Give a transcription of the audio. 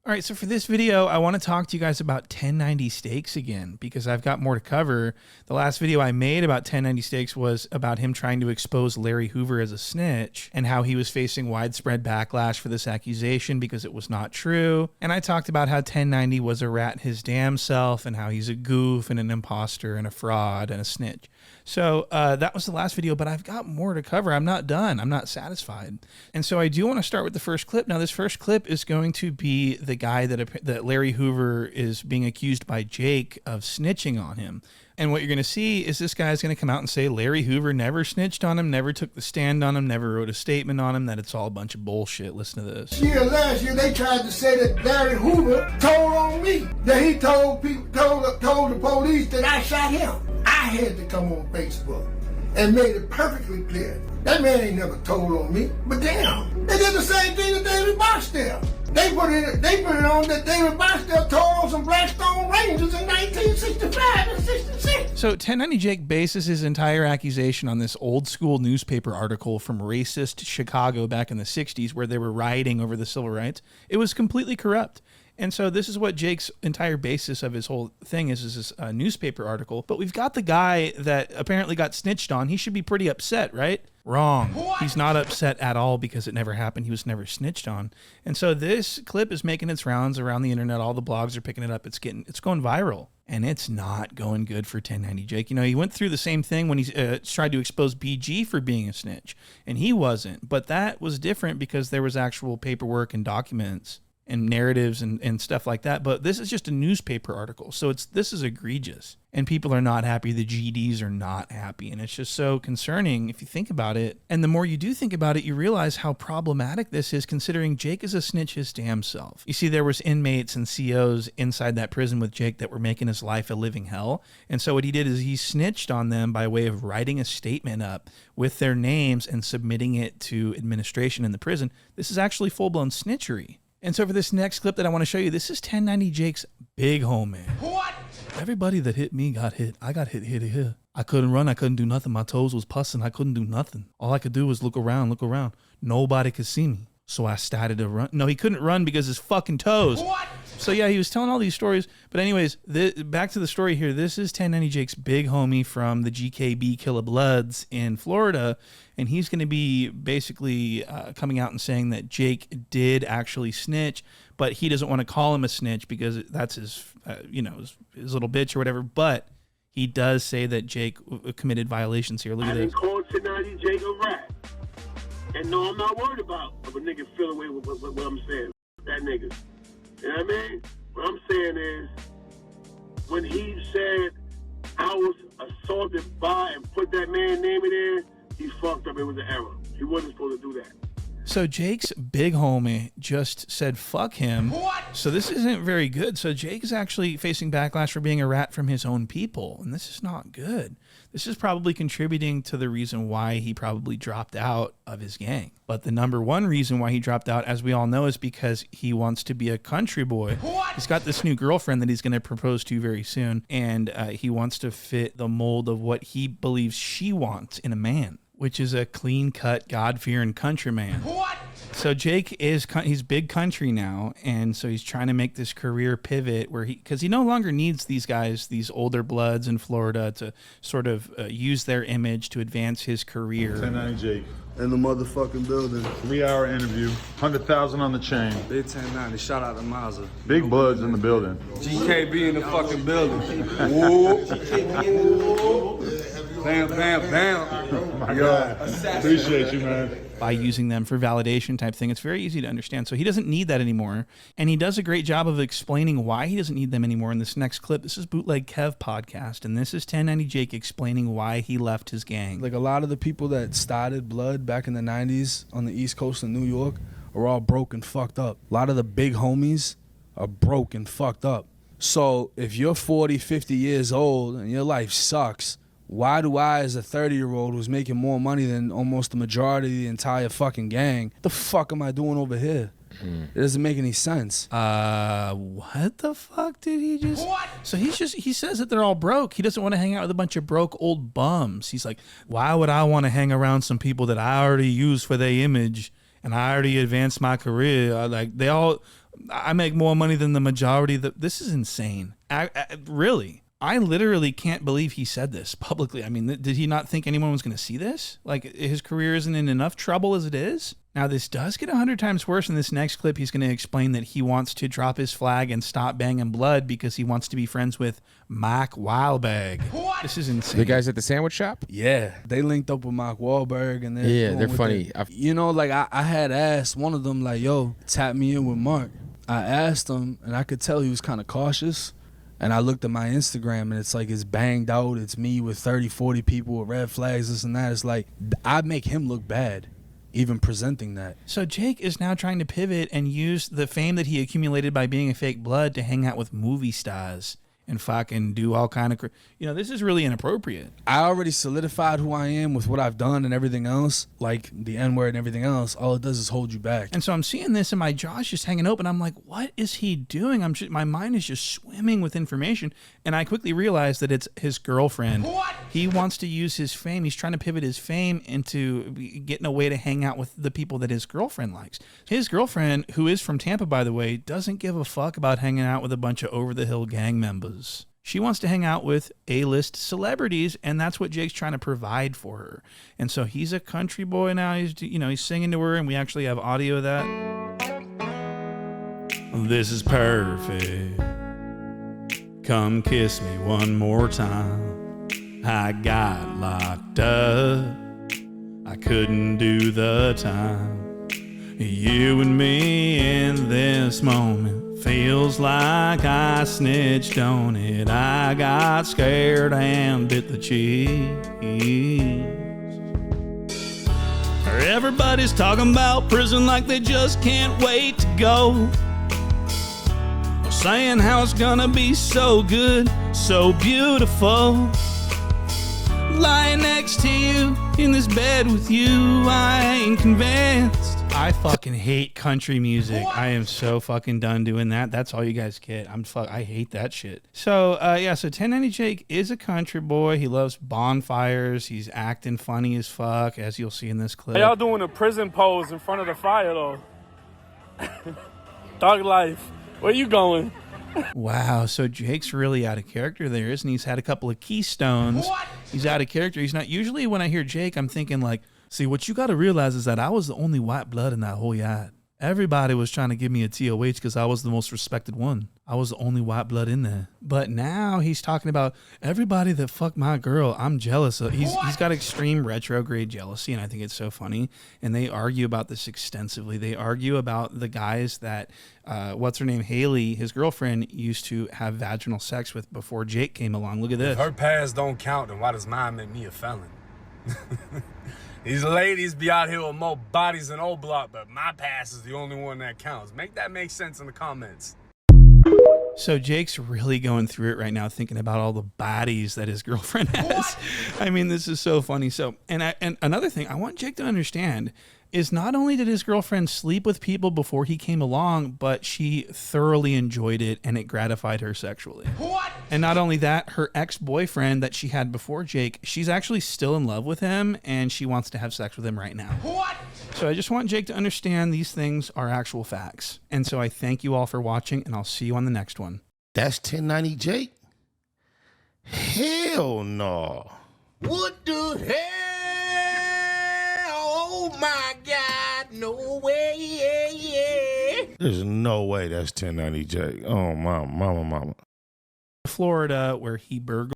All right, so for this video, I want to talk to you guys about 1090 Steaks again, because I've got more to cover. The last video I made about 1090 Steaks was about him trying to expose Larry Hoover as a snitch and how he was facing widespread backlash for this accusation because it was not true. And I talked about how 1090 was a rat his damn self and how he's a goof and an imposter and a fraud and a snitch. So that was the last video, but I've got more to cover. I'm not done. I'm not satisfied. And so I do want to start with the first clip. Now, this first clip is going to be the guy that Larry Hoover is being accused by Jake of snitching on him. And what you're going to see is this guy's going to come out and say Larry Hoover never snitched on him, never took the stand on him, never wrote a statement on him, that it's all a bunch of bullshit. Listen to this. Last year, they tried to say that Larry Hoover told on me, that he told the police that I shot him. I had to come on Facebook and made it perfectly clear. That man ain't never told on me, but damn, they did the same thing to David Barstow. They put it on that David Barstow told on some Blackstone Rangers in 1965 and 66. So 1090 Jake bases his entire accusation on this old school newspaper article from racist Chicago back in the 60s where they were rioting over the civil rights. It was completely corrupt. And so this is what Jake's entire basis of his whole thing is this newspaper article. But we've got the guy that apparently got snitched on. He should be pretty upset, right? Wrong. What? He's not upset at all because it never happened. He was never snitched on. And so this clip is making its rounds around the internet. All the blogs are picking it up. It's going viral. And it's not going good for 1090 Jake. You know, he went through the same thing when he tried to expose BG for being a snitch. And he wasn't. But that was different because there was actual paperwork and documents and narratives and stuff like that. But this is just a newspaper article. So this is egregious. And people are not happy. The GDs are not happy. And it's just so concerning if you think about it. And the more you do think about it, you realize how problematic this is, considering Jake is a snitch his damn self. You see, there was inmates and COs inside that prison with Jake that were making his life a living hell. And so what he did is he snitched on them by way of writing a statement up with their names and submitting it to administration in the prison. This is actually full-blown snitchery. And so for this next clip that I want to show you, this is 1090 Jake's big homie. What? Everybody that hit me got hit. I got hit here. I couldn't run. I couldn't do nothing. My toes was pussing. I couldn't do nothing. All I could do was look around. Nobody could see me. So I started to run. No, he couldn't run because his fucking toes. What? So yeah, he was telling all these stories. But anyways, back to the story here. This is 1090 Jake's big homie from the GKB Killer Bloods in Florida. And he's going to be basically coming out and saying that Jake did actually snitch, but he doesn't want to call him a snitch because that's his, his little bitch or whatever. But he does say that Jake committed violations here. Look at this. I called 1090 Jake a rat. And no, I'm not worried about if a nigga feel away with what I'm saying. That nigga. You know what I mean? What I'm saying is, when he said I was assaulted by and put that man's name in there, he fucked up. It was an error. He wasn't supposed to do that. So Jake's big homie just said fuck him. What? So this isn't very good. So Jake is actually facing backlash for being a rat from his own people. And this is not good. This is probably contributing to the reason why he probably dropped out of his gang. But the number one reason why he dropped out, as we all know, is because he wants to be a country boy. What? He's got this new girlfriend that he's going to propose to very soon. And he wants to fit the mold of what he believes she wants in a man, which is a clean-cut, God-fearing countryman. What? So Jake he's big country now, and so he's trying to make this career pivot where because he no longer needs these guys, these older bloods in Florida, to sort of use their image to advance his career. 1090 Jake. In the motherfucking building. 3-hour interview, 100,000 on the chain. Big 1090, shout out to Mazza. Big Bloods in the building. GKB in the fucking building. Whoa. Bam, bam, bam. Oh my God. Appreciate you, man. By using them for validation type thing. It's very easy to understand. So he doesn't need that anymore. And he does a great job of explaining why he doesn't need them anymore in this next clip. This is Bootleg Kev Podcast, and this is 1090 Jake explaining why he left his gang. Like a lot of the people that started Blood back in the 90s on the East Coast of New York are all broke and fucked up. A lot of the big homies are broke and fucked up. So if you're 40, 50 years old and your life sucks, why do I, as a 30-year-old who's making more money than almost the majority of the entire fucking gang, the fuck am I doing over here? It doesn't make any sense. What the fuck did he just... What? So he says that they're all broke. He doesn't want to hang out with a bunch of broke old bums. He's like, why would I want to hang around some people that I already use for their image and I already advanced my career? Like, they all... I make more money than the majority. This is insane. Really. I literally can't believe he said this publicly. I mean, did he not think anyone was going to see this? Like, his career isn't in enough trouble as it is? Now, this does get 100 times worse. In this next clip, he's going to explain that he wants to drop his flag and stop banging blood because he wants to be friends with Mark Wahlberg. What? This is insane. The guys at the sandwich shop? Yeah, they linked up with Mark Wahlberg, and they're funny. You know, like I had asked one of them, like, yo, tap me in with Mark. I asked him, and I could tell he was kind of cautious. And I looked at my Instagram, and it's like it's banged out. It's me with 30, 40 people with red flags, this and that. It's like I make him look bad, even presenting that. So Jake is now trying to pivot and use the fame that he accumulated by being a fake blood to hang out with movie stars and fucking do all kind of, this is really inappropriate. I already solidified who I am with what I've done and everything else, like the N-word and everything else. All it does is hold you back. And so I'm seeing this and my jaw's just hanging open. I'm like, what is he doing? My mind is just swimming with information. And I quickly realized that it's his girlfriend. What? He wants to use his fame. He's trying to pivot his fame into getting a way to hang out with the people that his girlfriend likes. His girlfriend, who is from Tampa, by the way, doesn't give a fuck about hanging out with a bunch of over-the-hill gang members. She wants to hang out with A-list celebrities, and that's what Jake's trying to provide for her. And so he's a country boy now. He's singing to her, and we actually have audio of that. This is perfect. Come kiss me one more time. I got locked up. I couldn't do the time. You and me in this moment. Feels like I snitched on it. I got scared and bit the cheese. Everybody's talking about prison like they just can't wait to go. Saying how it's gonna be so good, so beautiful. Lying next to you in this bed with you, I ain't convinced. I fucking hate country music. What? I am so fucking done doing that. That's all you guys get. I hate that shit. So, so 1090 Jake is a country boy. He loves bonfires. He's acting funny as fuck, as you'll see in this clip. Y'all doing a prison pose in front of the fire, though. Dog life. Where you going? Wow, so Jake's really out of character there, isn't he? He's had a couple of keystones. What? He's out of character. He's not. Usually when I hear Jake, I'm thinking like, see, what you got to realize is that I was the only white blood in that whole yard. Everybody was trying to give me a TOH because I was the most respected one. I was the only white blood in there. But now he's talking about everybody that fucked my girl, I'm jealous of. He's got extreme retrograde jealousy, and I think it's so funny. And they argue about this extensively. They argue about the guys that, what's her name, Haley, his girlfriend, used to have vaginal sex with before Jake came along. Look at this. If her past don't count, then why does mine make me a felon? These ladies be out here with more bodies than old block, but my past is the only one that counts. Make that make sense in the comments. So Jake's really going through it right now, thinking about all the bodies that his girlfriend has. What? I mean, this is so funny. So, and another thing I want Jake to understand is not only did his girlfriend sleep with people before he came along, but she thoroughly enjoyed it and it gratified her sexually. What? And not only that, her ex-boyfriend that she had before Jake, she's actually still in love with him and she wants to have sex with him right now. What? So I just want Jake to understand these things are actual facts. And so I thank you all for watching and I'll see you on the next one. That's 1090 Jake? Hell no. What the hell? Oh my God, no way. There's no way that's 1090 Jake. Oh, mama. Florida, where he burgled